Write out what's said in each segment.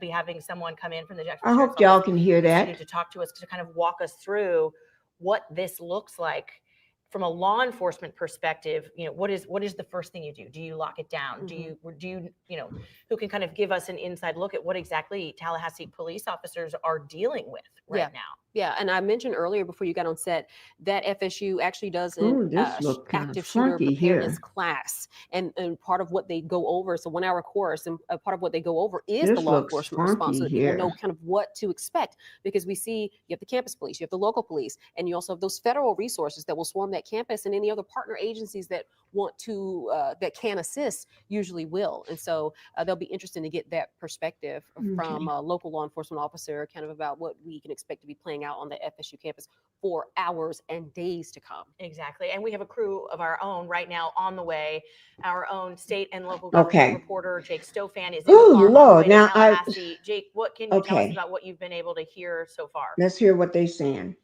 be having someone come in from the I Jacksonville Sheriff's hope y'all Office can hear this evening that. to talk to us, to kind of walk us through what this looks like from a law enforcement perspective. What is the first thing you do? Do you lock it down? Who can kind of give us an inside look at what exactly Tallahassee police officers are dealing with right now? Yeah, and I mentioned earlier before you got on set that FSU actually does Ooh, an this look kind of active shooter funky preparedness here. class, and part of what they go over, it's a 1-hour course, and part of what they go over is the This law looks enforcement response, so funky that people know here. kind of what to expect. Because we see you have the campus police, you have the local police, and you also have those federal resources that will swarm that campus, and any other partner agencies that want to that can assist usually will. And so they'll be interested to get that perspective from a local law enforcement officer, kind of about what we can expect to be playing out on the FSU campus for hours and days to come. Exactly. And we have a crew of our own right now on the way. Our own state and local government reporter, Jake Stofan, is in the car on the way to Tallahassee. Jake, what can you tell us about what you've been able to hear so far? Let's hear what they're saying.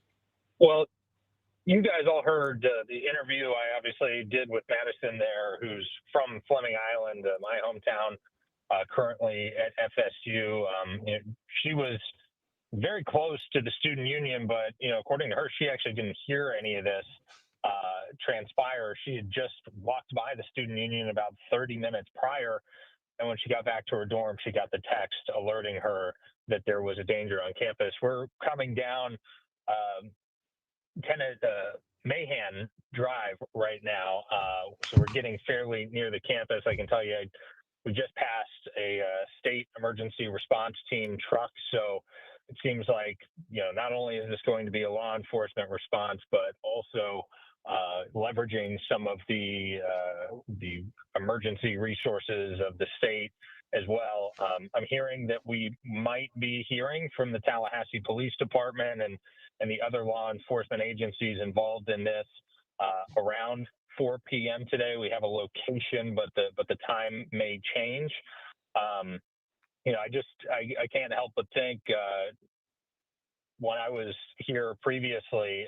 Well, you guys all heard the interview I obviously did with Madison there, who's from Fleming Island, my hometown, currently at FSU. She was very close to the student union, but according to her, she actually didn't hear any of this transpire. She had just walked by the student union about 30 minutes prior, and when she got back to her dorm, she got the text alerting her that there was a danger on campus. We're coming down Mahan Drive right now, so we're getting fairly near the campus. I can tell you, we just passed a state emergency response team truck, so it seems like not only is this going to be a law enforcement response, but also leveraging some of the emergency resources of the state as well. I'm hearing that we might be hearing from the Tallahassee Police Department and the other law enforcement agencies involved in this around 4 p.m. today. We have a location, but the time may change. I can't help but think when I was here previously,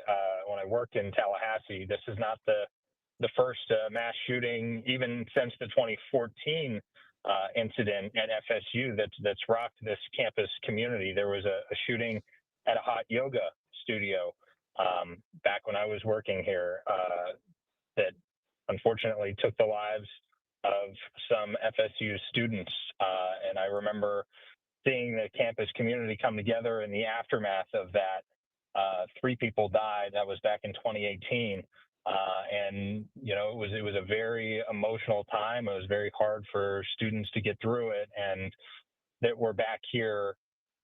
when I worked in Tallahassee, this is not the first mass shooting, even since the 2014 incident at FSU that's rocked this campus community. There was a shooting at a hot yoga studio back when I was working here that unfortunately took the lives of some FSU students. And I remember seeing the campus community come together in the aftermath of that. 3 people died. That was back in 2018. And it was a very emotional time. It was very hard for students to get through it. And that we're back here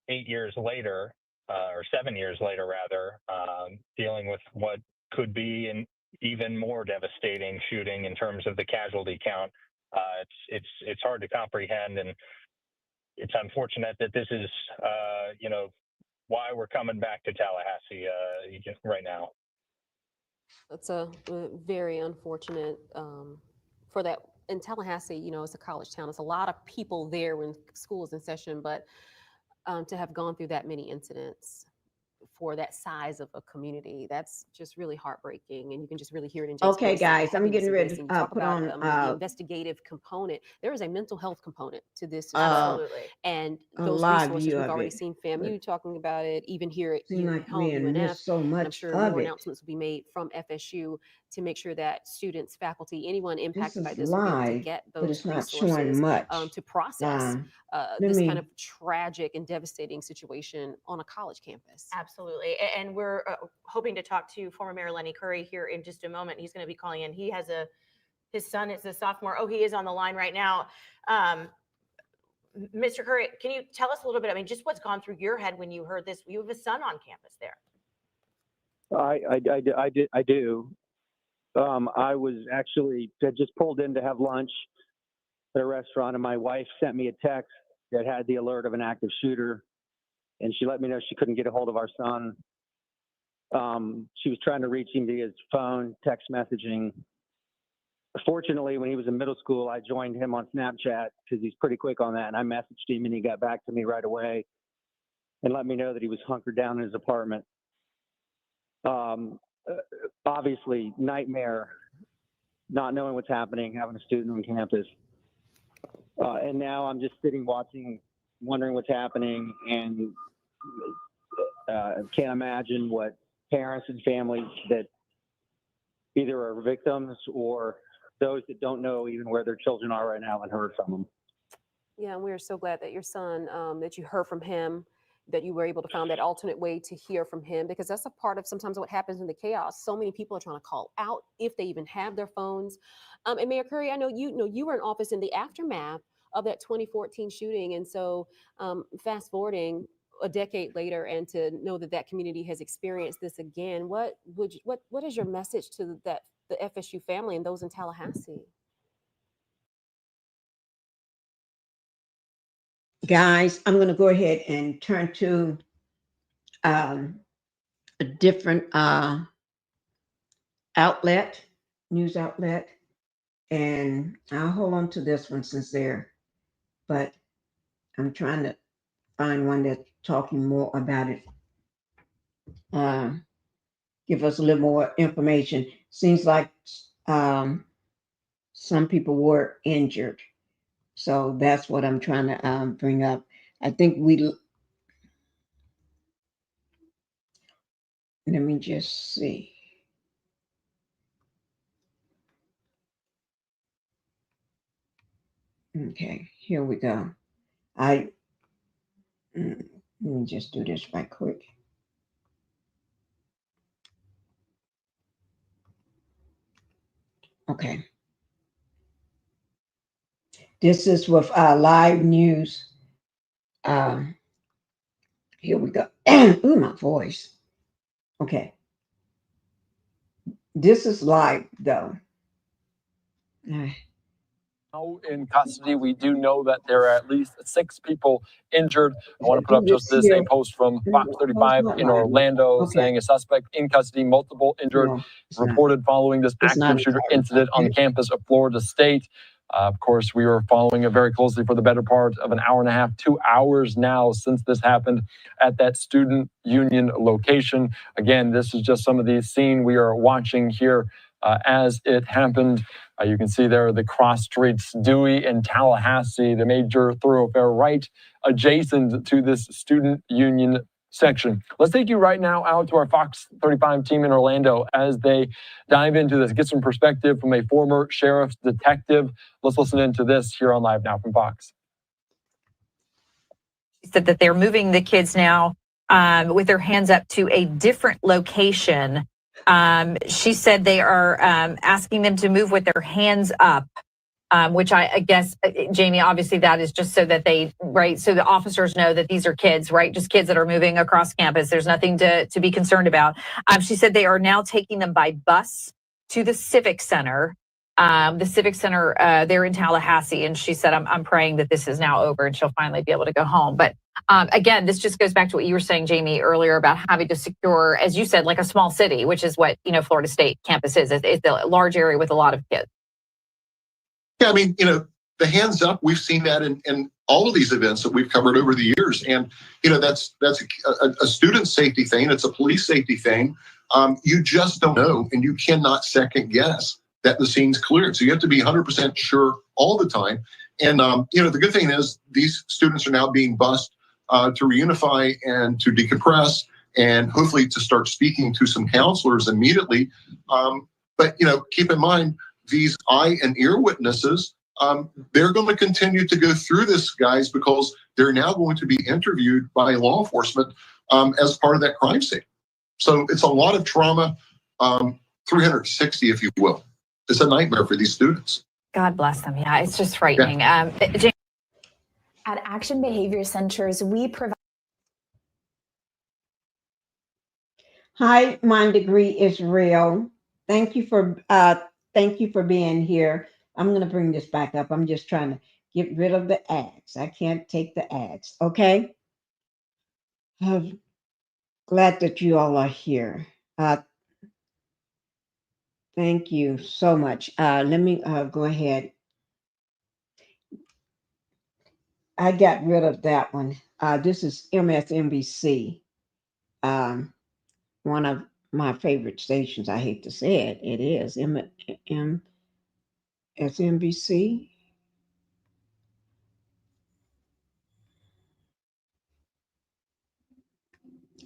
8 years later, or 7 years later rather, dealing with what could be an even more devastating shooting in terms of the casualty count. It's hard to comprehend, and it's unfortunate that this is why we're coming back to Tallahassee right now. It's a very unfortunate for that. In Tallahassee, it's a college town. It's a lot of people there when school is in session, but to have gone through that many incidents for that size of a community, that's just really heartbreaking. And you can just really hear it in Jake's voice. Guys, I'm getting ready to talk put about on the investigative component. There is a mental health component to this as Absolutely. well. And a those live resources, view we've of already it, seen FAMU talking about it, even here at like home, we UNF. missed so much and I'm sure of more it. announcements will be made from FSU to make sure that students, faculty, anyone impacted by This this is will be able to live, get but those it's not showing resources much. to process this kind of tragic and devastating situation on a college campus. Absolutely. And we're hoping to talk to former Mayor Lenny Curry here in just a moment. He's going to be calling in. He has his son is a sophomore. Oh, he is on the line right now. Mr. Curry, can you tell us a little bit, just what's gone through your head when you heard this? You have a son on campus there. I do. I was actually just pulled in to have lunch at a restaurant, and my wife sent me a text that had the alert of an active shooter, and she let me know she couldn't get a hold of our son. She was trying to reach him via his phone, text messaging. Fortunately, when he was in middle school, I joined him on Snapchat because he's pretty quick on that, and I messaged him, and he got back to me right away and let me know that he was hunkered down in his apartment. Obviously, nightmare, not knowing what's happening, having a student on campus. And now I'm just sitting watching wondering what's happening, and can't imagine what parents and families that either are victims or those that don't know even where their children are right now and heard from them. Yeah, and we're so glad that your son, that you heard from him, that you were able to find that alternate way to hear from him, because that's a part of sometimes what happens in the chaos. So many people are trying to call out if they even have their phones. And Mayor Curry, I know you were in office in the aftermath of that 2014 shooting, and so fast forwarding a decade later, and to know that that community has experienced this again, what is your message to the FSU family and those in Tallahassee? Guys, I'm going to go ahead and turn to a different news outlet, and I'll hold on to this one since but I'm trying to find one that's talking more about it. Give us a little more information. Seems like some people were injured. So that's what I'm trying to bring up. I think let me just see. Okay, here we go. Let me just do this right quick. Okay. This is with live news. Here we go. Ooh, my voice. Okay. This is live though. In custody, we do know that there are at least 6 people injured. I want to put up just this, a post from Fox 35 in Orlando saying a suspect in custody, multiple injured, reported following this active shooter incident on the campus of Florida State. Of course, we were following it very closely for the better part of an hour and a half, 2 hours now since this happened at that student union location. Again, this is just some of the scene we are watching here as it happened. You can see there the cross streets, Dewey and Tallahassee, the major thoroughfare right adjacent to this student union section. Let's take you right now out to our Fox 35 team in Orlando as they dive into this, get some perspective from a former sheriff's detective. Let's listen into this here on Live Now from Fox. She said that they're moving the kids now with their hands up to a different location. She said they are asking them to move with their hands up, which I guess, Jamie, obviously that is just so that so the officers know that these are kids, right? Just kids that are moving across campus. There's nothing to be concerned about. She said they are now taking them by bus to the Civic Center. The Civic Center, they're in Tallahassee, and she said, I'm praying that this is now over and she'll finally be able to go home. But again, this just goes back to what you were saying, Jamie, earlier about having to secure, as you said, like a small city, which is what, Florida State campus is. It's a large area with a lot of kids. Yeah, I mean, the hands up, we've seen that in all of these events that we've covered over the years. And, that's a student safety thing. It's a police safety thing. You just don't know, and you cannot second guess that the scene's cleared. So you have to be 100% sure all the time. And, the good thing is these students are now being bused to reunify and to decompress and hopefully to start speaking to some counselors immediately. But, keep in mind, these eye and ear witnesses, they're going to continue to go through this, guys, because they're now going to be interviewed by law enforcement as part of that crime scene. So it's a lot of trauma, 360, if you will. It's a nightmare for these students. God bless them. Yeah, it's just frightening. Yeah. At Action Behavior Centers, we provide. Hi, Mind Degree Israel. Thank you for being here. I'm going to bring this back up. I'm just trying to get rid of the ads. I can't take the ads. Okay. I'm glad that you all are here. Thank you so much. Let me go ahead. I got rid of that one. This is MSNBC, one of my favorite stations. I hate to say it. It is MSNBC.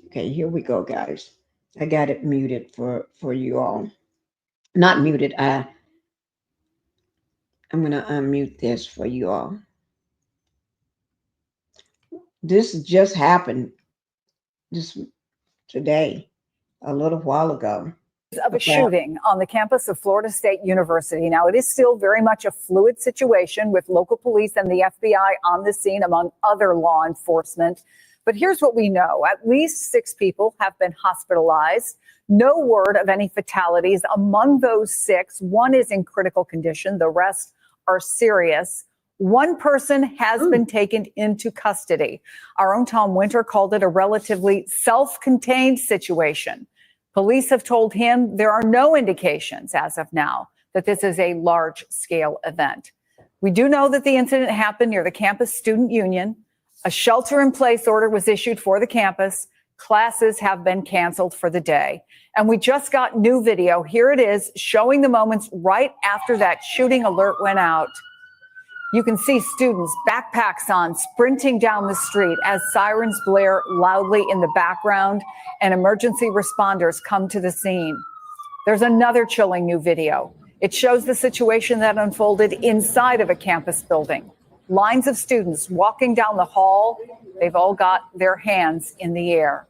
Okay, here we go, guys. I got it muted for you all. Not muted. I'm gonna unmute this for you all. This just happened just today, a little while ago. Of a shooting on the campus of Florida State University. Now, it is still very much a fluid situation with local police and the FBI on the scene, among other law enforcement. But here's what we know. At least 6 people have been hospitalized. No word of any fatalities. Among those 6, 1 is in critical condition. The rest are serious. 1 person has been taken into custody. Our own Tom Winter called it a relatively self-contained situation. Police have told him there are no indications as of now that this is a large-scale event. We do know that the incident happened near the campus student union. A shelter-in-place order was issued for the campus. Classes have been canceled for the day. And we just got new video. Here it is, showing the moments right after that shooting alert went out. You can see students, backpacks on, sprinting down the street as sirens blare loudly in the background and emergency responders come to the scene. There's another chilling new video. It shows the situation that unfolded inside of a campus building. Lines of students walking down the hall. They've all got their hands in the air.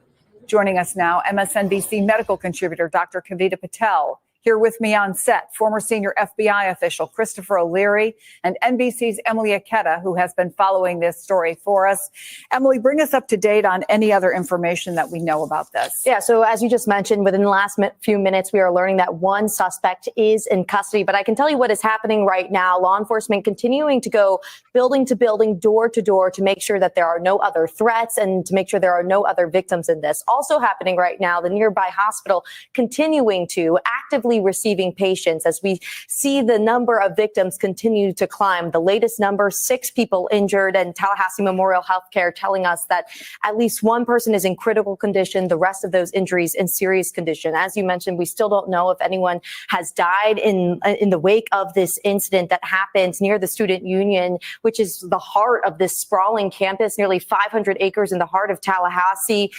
Joining us now, MSNBC medical contributor Dr. Kavita Patel. Here with me on set, former senior FBI official Christopher O'Leary and NBC's Emily Aketa, who has been following this story for us. Emily, bring us up to date on any other information that we know about this. Yeah, so as you just mentioned, within the last few minutes, we are learning that 1 suspect is in custody. But I can tell you what is happening right now. Law enforcement continuing to go building to building, door to door, to make sure that there are no other threats and to make sure there are no other victims in this. Also happening right now, the nearby hospital continuing to actively receiving patients as we see the number of victims continue to climb. The latest number, 6 people injured, and Tallahassee Memorial Healthcare telling us that at least 1 person is in critical condition, the rest of those injuries in serious condition. As you mentioned, we still don't know if anyone has died in the wake of this incident that happened near the student union, which is the heart of this sprawling campus, nearly 500 acres in the heart of Tallahassee.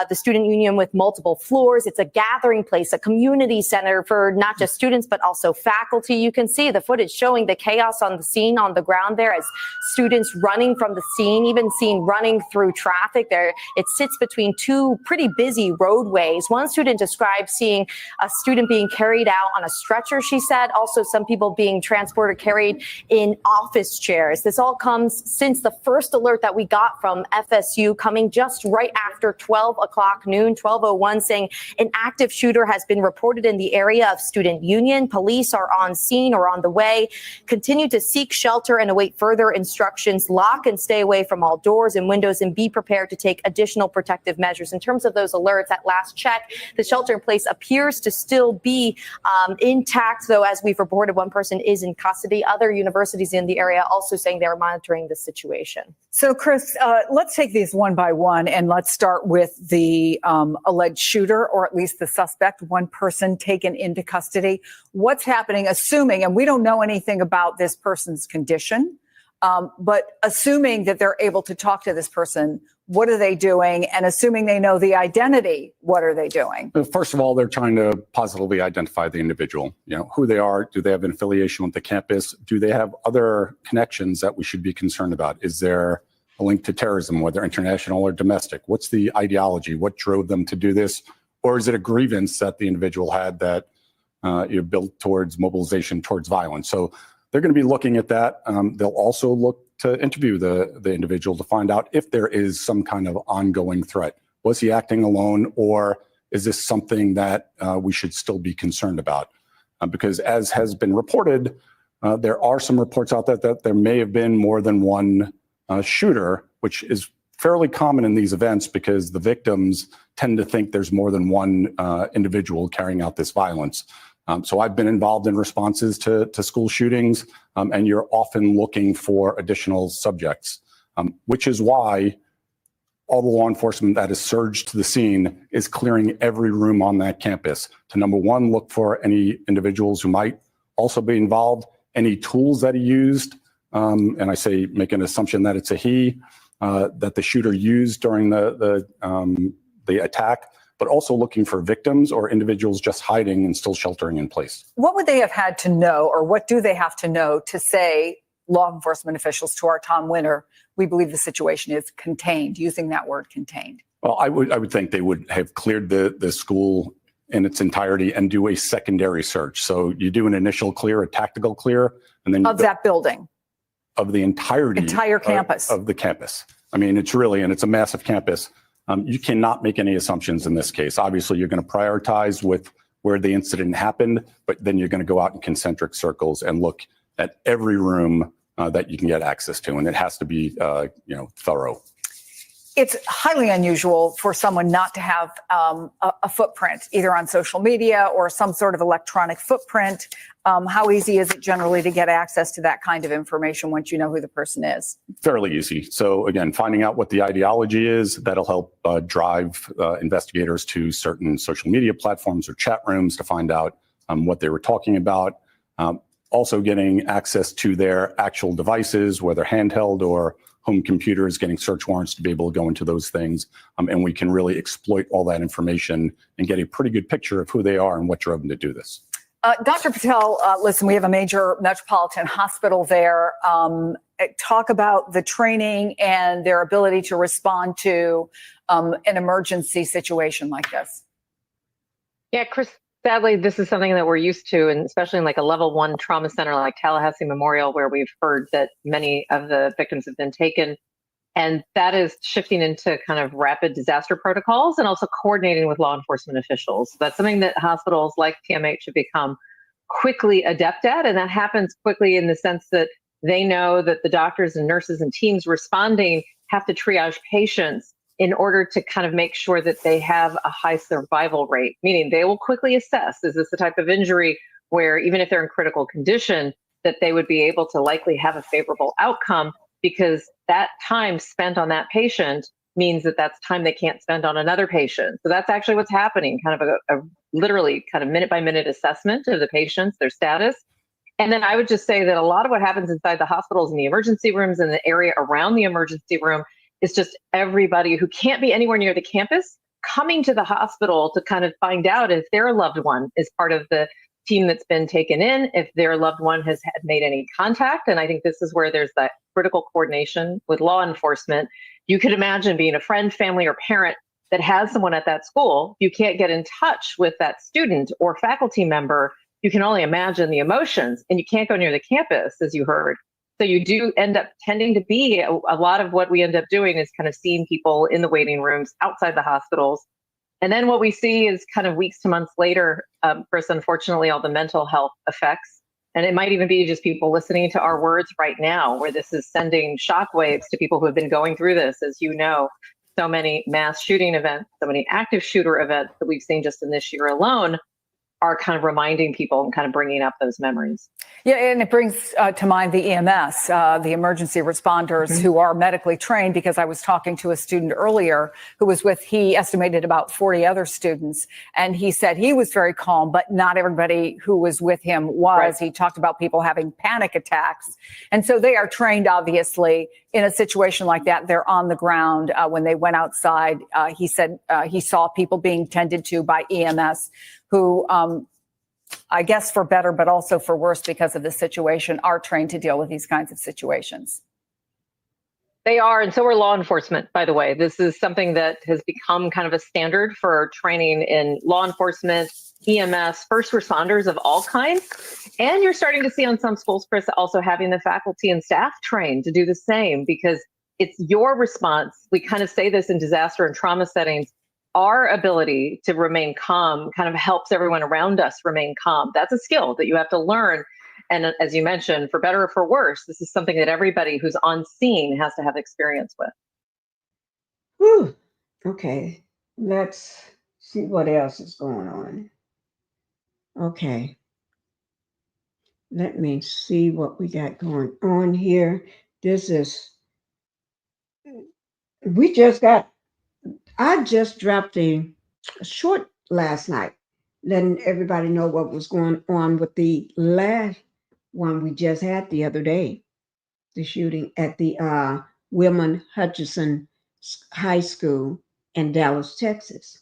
The student union with multiple floors. It's a gathering place, a community center for not just students, but also faculty. You can see the footage showing the chaos on the scene on the ground there as students running from the scene, even seen running through traffic there. It sits between 2 pretty busy roadways. One student described seeing a student being carried out on a stretcher, she said. Also, some people being transported, carried in office chairs. This all comes since the first alert that we got from FSU, coming just right after 12 o'clock noon, 12:01, saying an active shooter has been reported in the area of student union. Police are on scene or on the way. Continue to seek shelter and await further instructions. Lock and stay away from all doors and windows and be prepared to take additional protective measures. In terms of those alerts, at last check, the shelter in place appears to still be intact, though, as we've reported, 1 person is in custody. Other universities in the area also saying they're monitoring the situation. So, Chris, let's take these one by one, and let's start with the alleged shooter, or at least the suspect, 1 person taken into custody. What's happening, assuming, and we don't know anything about this person's condition, but assuming that they're able to talk to this person, what are they doing? And assuming they know the identity, what are they doing? First of all, they're trying to positively identify the individual, who they are. Do they have an affiliation with the campus? Do they have other connections that we should be concerned about? Is there a link to terrorism, whether international or domestic? What's the ideology? What drove them to do this? Or is it a grievance that the individual had that built towards mobilization, towards violence? So they're going to be looking at that. They'll also look to interview the individual to find out if there is some kind of ongoing threat. Was he acting alone, or is this something that we should still be concerned about? Because as has been reported, there are some reports out there that there may have been more than 1 shooter, which is fairly common in these events because the victims tend to think there's more than 1 individual carrying out this violence. So I've been involved in responses to school shootings, and you're often looking for additional subjects, which is why all the law enforcement that has surged to the scene is clearing every room on that campus to, number 1, look for any individuals who might also be involved, any tools that he used, and I say make an assumption that it's a he, that the shooter used during the the attack, but also looking for victims or individuals just hiding and still sheltering in place. What would they have had to know, or what do they have to know to say, law enforcement officials, to our Tom Winter, we believe the situation is contained, using that word contained? Well, I would think they would have cleared the school in its entirety and do a secondary search. So you do an initial clear, a tactical clear, and then Of that building? Of the entirety. Entire campus. Of the campus. I mean, it's a massive campus. You cannot make any assumptions in this case. Obviously, you're going to prioritize with where the incident happened, but then you're going to go out in concentric circles and look at every room that you can get access to, and it has to be, thorough. It's highly unusual for someone not to have a footprint, either on social media or some sort of electronic footprint. How easy is it generally to get access to that kind of information once you know who the person is? Fairly easy. So again, finding out what the ideology is, that'll help drive investigators to certain social media platforms or chat rooms to find out what they were talking about. Also getting access to their actual devices, whether handheld or home computers, getting search warrants to be able to go into those things. And we can really exploit all that information and get a pretty good picture of who they are and what drove them to do this. Dr. Patel, listen, we have a major metropolitan hospital there. Talk about the training and their ability to respond to an emergency situation like this. Yeah, Chris, sadly, this is something that we're used to, and especially in like a level 1 trauma center like Tallahassee Memorial, where we've heard that many of the victims have been taken. And that is shifting into kind of rapid disaster protocols and also coordinating with law enforcement officials. That's something that hospitals like TMH have become quickly adept at. And that happens quickly in the sense that they know that the doctors and nurses and teams responding have to triage patients in order to kind of make sure that they have a high survival rate, meaning they will quickly assess, is this the type of injury where even if they're in critical condition, that they would be able to likely have a favorable outcome, because that time spent on that patient means that that's time they can't spend on another patient. So that's actually what's happening, kind of a literally kind of minute by minute assessment of the patients, their status. And then I would just say that a lot of what happens inside the hospitals and the emergency rooms and the area around the emergency room is just everybody who can't be anywhere near the campus coming to the hospital to kind of find out if their loved one is part of the team that's been taken in, if their loved one has had made any contact. And I think this is where there's that critical coordination with law enforcement. You could imagine being a friend, family, or parent that has someone at that school. You can't get in touch with that student or faculty member. You can only imagine the emotions, and you can't go near the campus, as you heard. So you do end up tending to be, a lot of what we end up doing is kind of seeing people in the waiting rooms outside the hospitals. And then what we see is kind of weeks to months later, Chris, unfortunately, all the mental health effects. And it might even be just people listening to our words right now, where this is sending shockwaves to people who have been going through this. As you know, so many mass shooting events, so many active shooter events that we've seen just in this year alone are kind of reminding people and kind of bringing up those memories. Yeah, and it brings to mind the EMS, the emergency responders who are medically trained, because I was talking to a student earlier who was with, he estimated about 40 other students, and he said he was very calm, but not everybody who was with him was. Right. He talked about people having panic attacks. And so they are trained, obviously, in a situation like that. They're on the ground. When they went outside, he said he saw people being tended to by EMS who, I guess for better, but also for worse because of the situation, are trained to deal with these kinds of situations. They are, and so are law enforcement, by the way. This is something that has become kind of a standard for training in law enforcement, EMS, first responders of all kinds. And you're starting to see on some schools, Chris, also having the faculty and staff trained to do the same, because it's your response. We kind of say this in disaster and trauma settings. Our ability to remain calm kind of helps everyone around us remain calm. That's a skill that you have to learn. And as you mentioned, for better or for worse, this is something that everybody who's on scene has to have experience with. Whew. Okay, let's see what else is going on. Okay, let me see what we got going on here. I just dropped a short last night, letting everybody know what was going on with the last one we just had the other day, the shooting at the Wilman Hutchinson High School. in Dallas, Texas.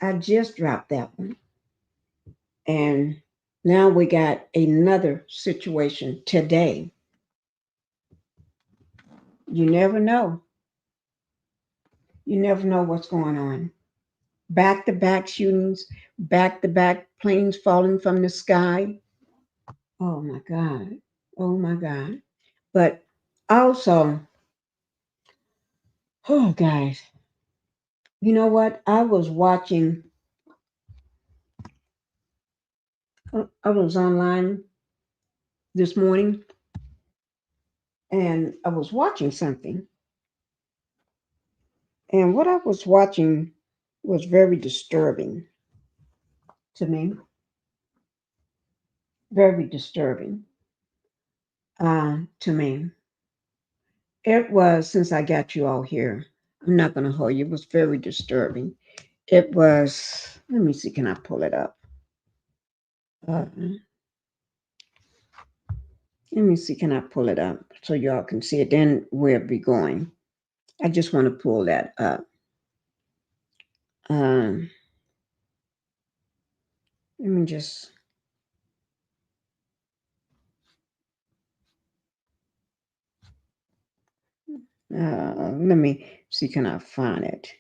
I just dropped that one. And now we got another situation today. You never know. You never know what's going on. Back-to-back shootings, back-to-back planes falling from the sky. Oh my God. Oh my God. But also, oh guys, you know what? I was online this morning and I was watching something. And what I was watching was very disturbing to me. Very disturbing to me. It was, since I got you all here, I'm not going to hold you. It was very disturbing. It was, let me see, can I pull it up? Let me see, can I pull it up so y'all can see it? Then we'll be going. I just want to pull that up. Let me just. Let me see, can I find it?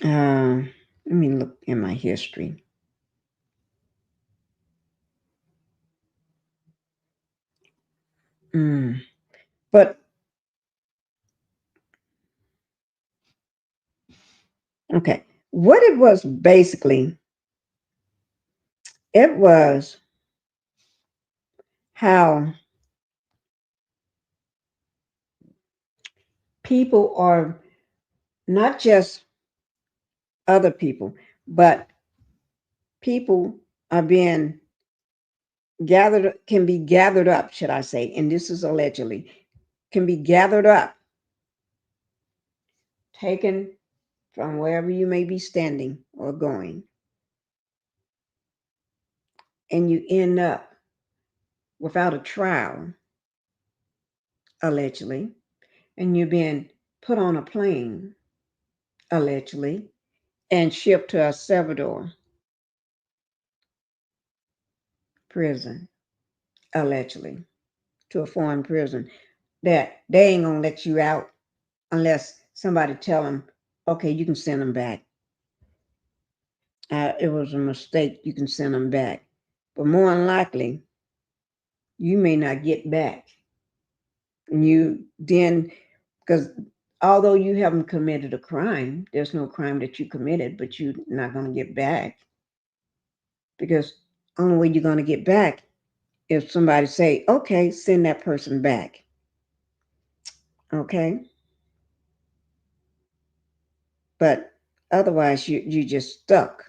Let me look in my history. But okay, what it was basically, it was how people are, not just other people, but people are being gathered, can be gathered up, should I say, and this is allegedly, can be gathered up, taken from wherever you may be standing or going, and you end up without a trial, allegedly, and you're being put on a plane, allegedly, and shipped to El Salvador prison, allegedly, to a foreign prison, that they ain't gonna let you out unless somebody tell them, okay, you can send them back. It was a mistake, you can send them back. But more than likely, you may not get back. And you then, because although you haven't committed a crime, there's no crime that you committed, but you're not going to get back. Because only way you're going to get back if somebody say, okay, send that person back. Okay? But otherwise, you just stuck.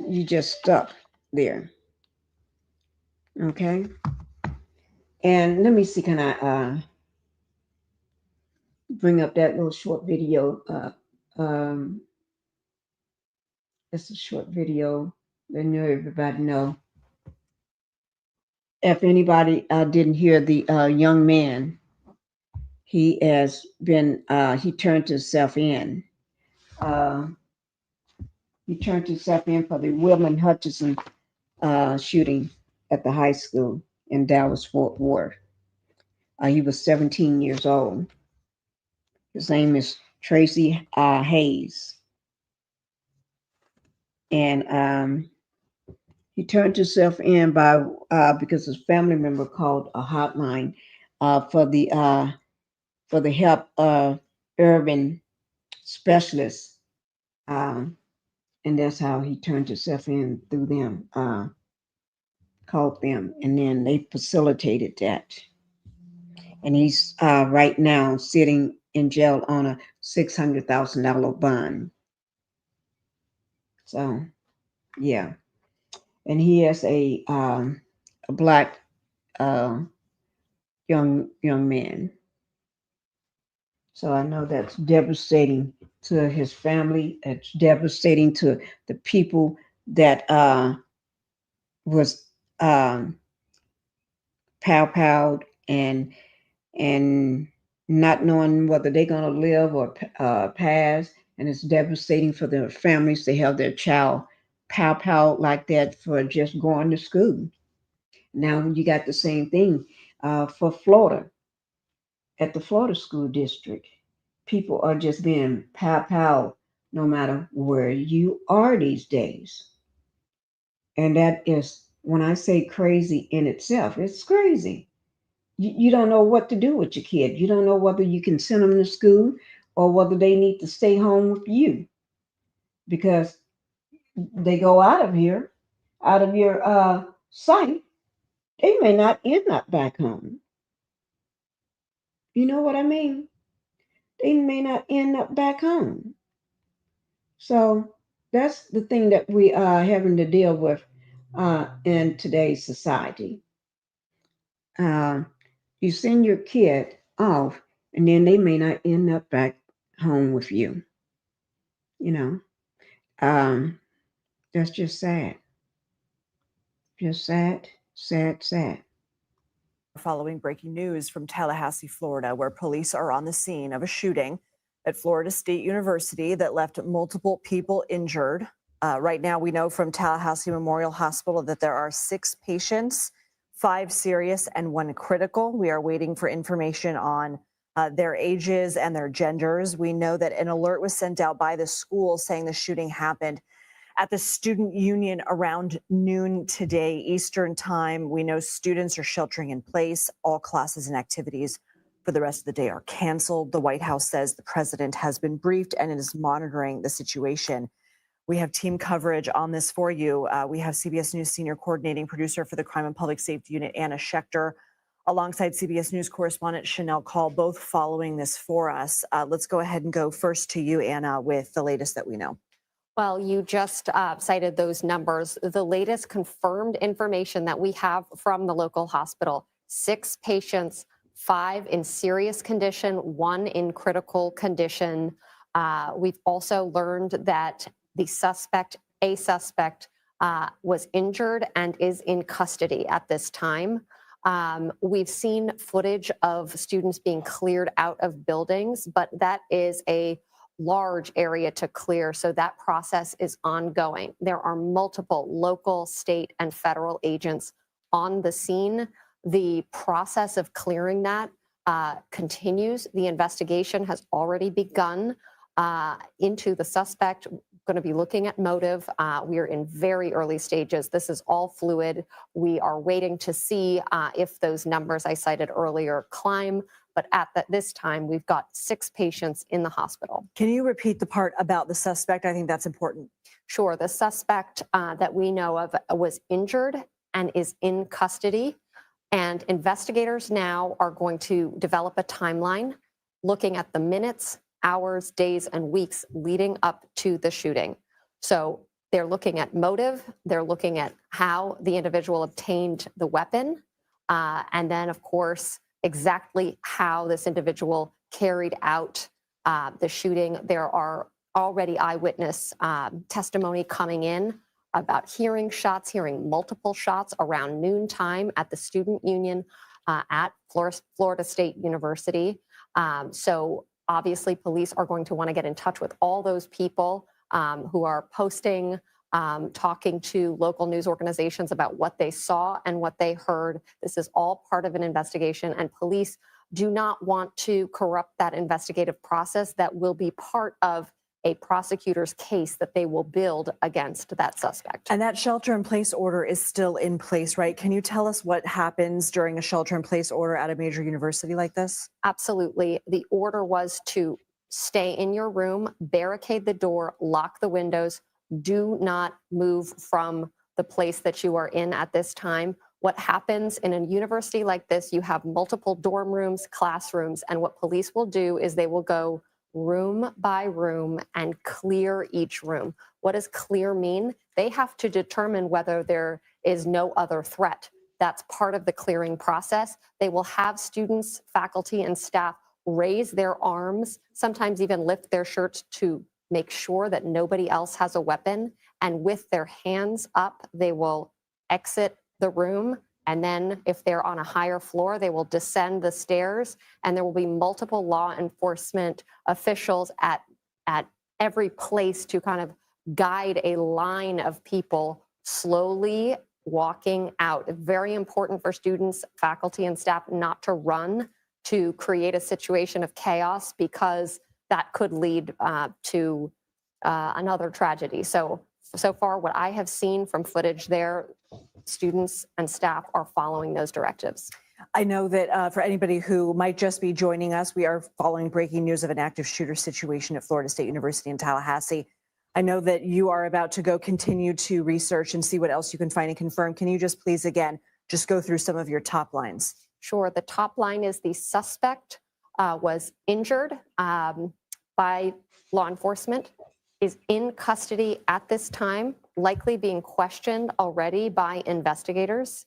You just stuck there. Okay? And let me see, can I bring up that little short video? It's a short video. Let everybody know. If anybody didn't hear the young man, he has been, he turned himself in. He turned himself in for the Wilman Hutchinson shooting at the high school in Dallas, Fort Worth. He was 17 years old. His name is Tracy Hayes. And he turned himself in by because his family member called a hotline for the help of urban specialists, and that's how he turned himself in through them. Called them, and then they facilitated that. And he's right now sitting in jail on a $600,000 bond. So, yeah, and he is a black young man. So I know that's devastating to his family. It's devastating to the people that was pow-powed and and not knowing whether they're going to live or pass. And it's devastating for their families to have their child pow like that for just going to school. Now you got the same thing for Florida. At the Florida school district, people are just being pow no matter where you are these days. And that is, when I say crazy in itself, it's crazy. You don't know what to do with your kid. You don't know whether you can send them to school or whether they need to stay home with you, because they go out of here, out of your sight, they may not end up back home. You know what I mean? They may not end up back home. So that's the thing that we are having to deal with in today's society. You send your kid off, and then they may not end up back home with you. You know, that's just sad. Just sad, sad, sad. Following breaking news from Tallahassee, Florida, where police are on the scene of a shooting at Florida State University that left multiple people injured. Right now, we know from Tallahassee Memorial Hospital that there are 6 patients, 5 serious and 1 critical. We are waiting for information on their ages and their genders. We know that an alert was sent out by the school saying the shooting happened at the student union around noon today, Eastern time. We know students are sheltering in place. All classes and activities for the rest of the day are canceled. The White House says the president has been briefed and is monitoring the situation. We have team coverage on this for you. We have CBS News senior coordinating producer for the Crime and Public Safety Unit, Anna Schechter, alongside CBS News correspondent Chanel Call, both following this for us. Let's go ahead and go first to you, Anna, with the latest that we know. Well, you just cited those numbers. The latest confirmed information that we have from the local hospital: 6 patients, 5 in serious condition, 1 in critical condition. We've also learned that a suspect, was injured and is in custody at this time. We've seen footage of students being cleared out of buildings, but that is a large area to clear, so that process is ongoing. There are multiple local, state, and federal agents on the scene. The process of clearing that continues. The investigation has already begun into the suspect. Going to be looking at motive. We are in very early stages. This is all fluid. We are waiting to see if those numbers I cited earlier climb. But at this time, we've got 6 patients in the hospital. Can you repeat the part about the suspect? I think that's important. Sure. The suspect that we know of was injured and is in custody. And investigators now are going to develop a timeline looking at the minutes, hours, days, and weeks leading up to the shooting. So they're looking at motive. They're looking at how the individual obtained the weapon. And then, of course, exactly how this individual carried out the shooting. There are already eyewitness testimony coming in about hearing shots, hearing multiple shots around noontime at the student union at Florida State University. So obviously police are going to want to get in touch with all those people who are posting, talking to local news organizations about what they saw and what they heard. This is all part of an investigation, and police do not want to corrupt that investigative process that will be part of a prosecutor's case that they will build against that suspect. And that shelter-in-place order is still in place, right? Can you tell us what happens during a shelter-in-place order at a major university like this? Absolutely. The order was to stay in your room, barricade the door, lock the windows, do not move from the place that you are in at this time. What happens in a university like this, you have multiple dorm rooms, classrooms, and what police will do is they will go room by room and clear each room. What does clear mean? They have to determine whether there is no other threat. That's part of the clearing process. They will have students, faculty, and staff raise their arms, sometimes even lift their shirts to make sure that nobody else has a weapon. And with their hands up, they will exit the room And then if they're on a higher floor, they will descend the stairs, and there will be multiple law enforcement officials at every place to kind of guide a line of people slowly walking out. Very important for students, faculty, and staff not to run to create a situation of chaos, because that could lead to another tragedy. So far, what I have seen from footage there, students and staff are following those directives. I know that for anybody who might just be joining us, we are following breaking news of an active shooter situation at Florida State University in Tallahassee. I know that you are about to go continue to research and see what else you can find and confirm. Can you just please, again, just go through some of your top lines? Sure. The top line is the suspect was injured by law enforcement, is in custody at this time, likely being questioned already by investigators.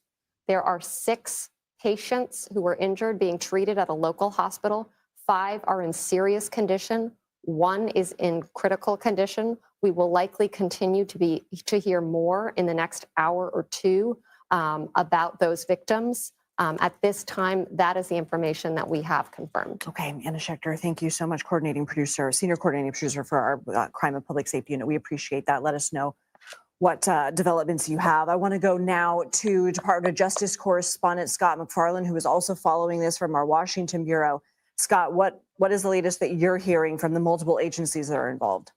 There are 6 patients who were injured being treated at a local hospital. 5 are in serious condition. 1 is in critical condition. We will likely continue to hear more in the next hour or 2 about those victims. At this time, that is the information that we have confirmed. Okay, Anna Schechter, thank you so much, senior coordinating producer for our Crime and Public Safety Unit. We appreciate that. Let us know what developments you have. I want to go now to Department of Justice correspondent Scott McFarland, who is also following this from our Washington bureau. Scott, what is the latest that you're hearing from the multiple agencies that are involved?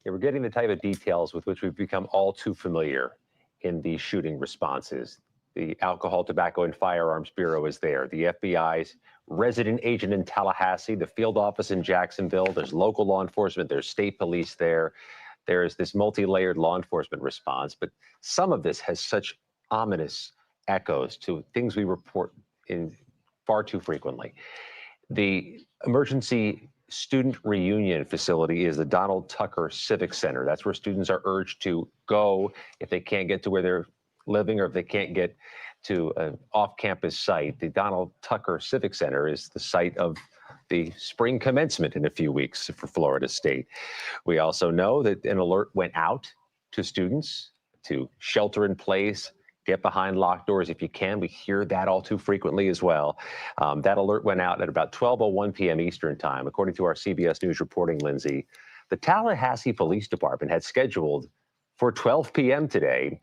Yeah, we're getting the type of details with which we've become all too familiar in these shooting responses. The Alcohol, Tobacco, and Firearms Bureau is there. The FBI's resident agent in Tallahassee, the field office in Jacksonville. There's local law enforcement. There's state police there. There's this multi-layered law enforcement response. But some of this has such ominous echoes to things we report in far too frequently. The emergency student reunion facility is the Donald Tucker Civic Center. That's where students are urged to go if they can't get to where they're living or if they can't get to an off-campus site. The Donald Tucker Civic Center is the site of the spring commencement in a few weeks for Florida State. We also know that an alert went out to students to shelter in place, get behind locked doors if you can. We hear that all too frequently as well. That alert went out at about 12:01 p.m. Eastern time. According to our CBS News reporting, Lindsay, the Tallahassee Police Department had scheduled for 12 p.m. today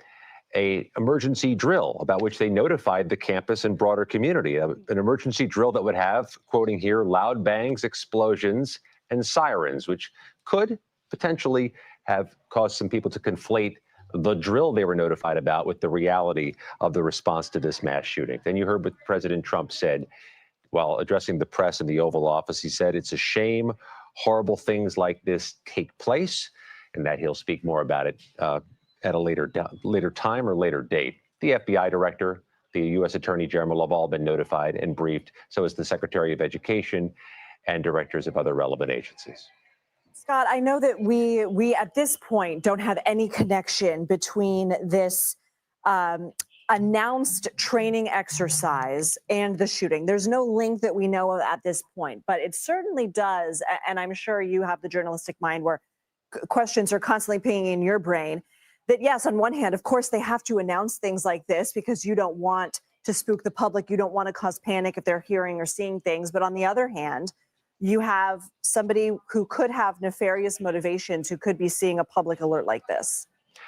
an emergency drill about which they notified the campus and broader community. An emergency drill that would have, quoting here, loud bangs, explosions, and sirens, which could potentially have caused some people to conflate the drill they were notified about with the reality of the response to this mass shooting. Then you heard what President Trump said while addressing the press in the Oval Office. He said, "It's a shame horrible things like this take place," and that he'll speak more about it at a later time or later date. The FBI director, the U.S. Attorney General have all been notified and briefed. So is the Secretary of Education and directors of other relevant agencies. Scott, I know that we at this point don't have any connection between this announced training exercise and the shooting. There's no link that we know of at this point, but it certainly does, and I'm sure you have the journalistic mind where questions are constantly pinging in your brain, that yes, on one hand, of course, they have to announce things like this because you don't want to spook the public. You don't want to cause panic if they're hearing or seeing things. But on the other hand, you have somebody who could have nefarious motivations, who could be seeing a public alert like this.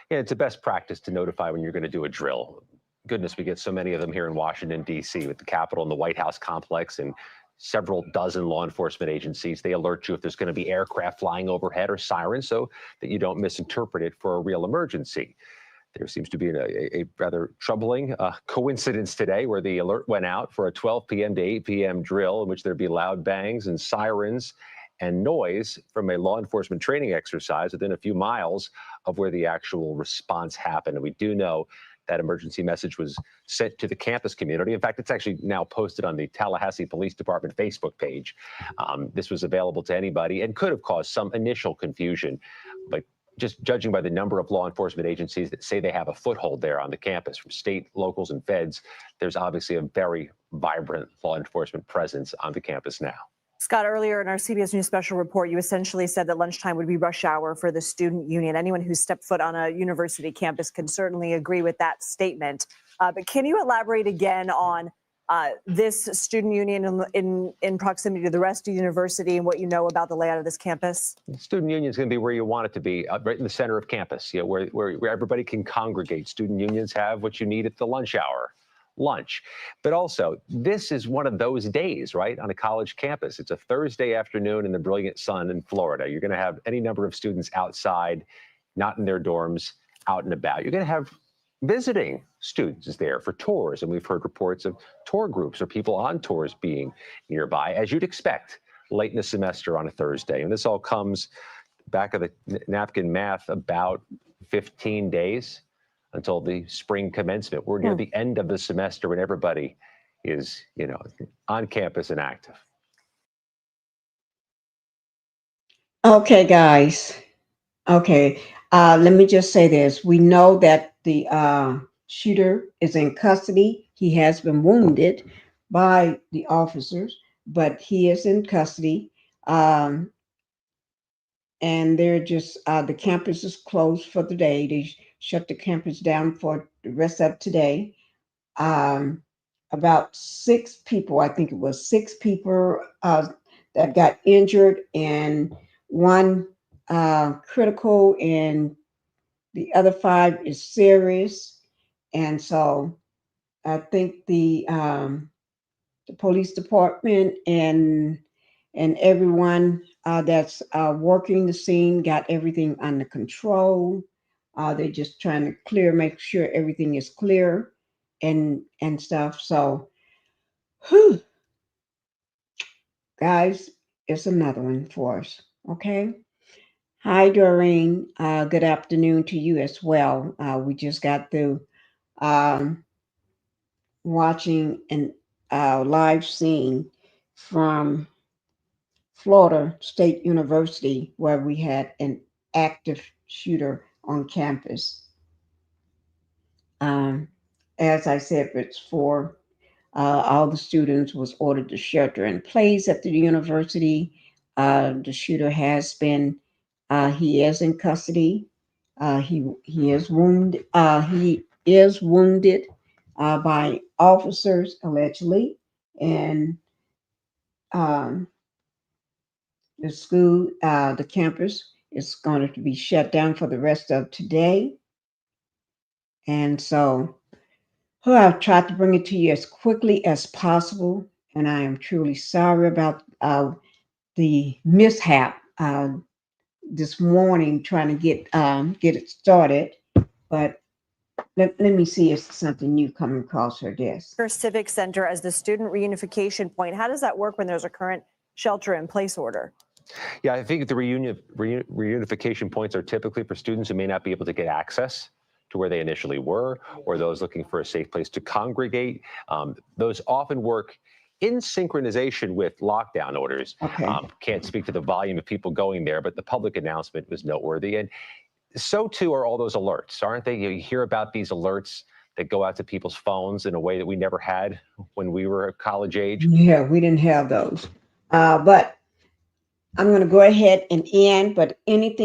Yeah, it's a best practice to notify when you're going to do a drill. Goodness, we get so many of them here in Washington, D.C. with the Capitol and the White House complex and several dozen law enforcement agencies. They alert you if there's going to be aircraft flying overhead or sirens so that you don't misinterpret it for a real emergency. There seems to be a rather troubling coincidence today where the alert went out for a 12 p.m. to 8 p.m. drill in which there'd be loud bangs and sirens and noise from a law enforcement training exercise within a few miles of where the actual response happened. And we do know that emergency message was sent to the campus community. In fact, it's actually now posted on the Tallahassee Police Department Facebook page. This was available to anybody and could have caused some initial confusion. But just judging by the number of law enforcement agencies that say they have a foothold there on the campus, from state, locals, and feds, there's obviously a very vibrant law enforcement presence on the campus now. Scott, earlier in our CBS News special report, you essentially said that lunchtime would be rush hour for the student union. Anyone who stepped foot on a university campus can certainly agree with that statement. But can you elaborate again on this student union in proximity to the rest of the university and what you know about the layout of this campus? The student union is going to be where you want it to be, right in the center of campus, where everybody can congregate. Student unions have what you need at the lunch hour, lunch. But also, this is one of those days, right, on a college campus. It's a Thursday afternoon in the brilliant sun in Florida. You're going to have any number of students outside, not in their dorms, out and about. You're going to have visiting students there for tours, and we've heard reports of tour groups or people on tours being nearby, as you'd expect late in the semester on a Thursday. And this all comes back of the napkin math about 15 days until the spring commencement. We're near the end of the semester when everybody is, on campus and active. Okay, guys. Okay. Let me just say this. We know that the shooter is in custody. He has been wounded by the officers, but he is in custody. And they're just, the campus is closed for the day. They shut the campus down for the rest of today. About 6 people, I think it was 6 people that got injured, and 1 critical, and the other 5 is serious. And so I think the police department and everyone that's working the scene got everything under control. They're just trying to make sure everything is clear and stuff. So, whew, guys, it's another one for us. Okay. Hi, Doreen. Good afternoon to you as well. We just got through watching an live scene from Florida State University, where we had an active shooter on campus. As I said, it's for all the students was ordered to shelter in place at the university. The shooter has been, he is in custody. He is wounded. He is wounded by officers allegedly, and the school, the campus is going to be shut down for the rest of today. And so, I've tried to bring it to you as quickly as possible, and I am truly sorry about the mishap this morning trying to get it started. But let me see if something new coming across her desk. Civic Center as the student reunification point. How does that work when there's a current shelter-in-place order? Yeah, I think the reunification points are typically for students who may not be able to get access to where they initially were, or those looking for a safe place to congregate. Those often work in synchronization with lockdown orders. Okay. Can't speak to the volume of people going there, but the public announcement was noteworthy. And so too are all those alerts, aren't they? You hear about these alerts that go out to people's phones in a way that we never had when we were college age. Yeah, we didn't have those. But I'm going to go ahead and end, but anything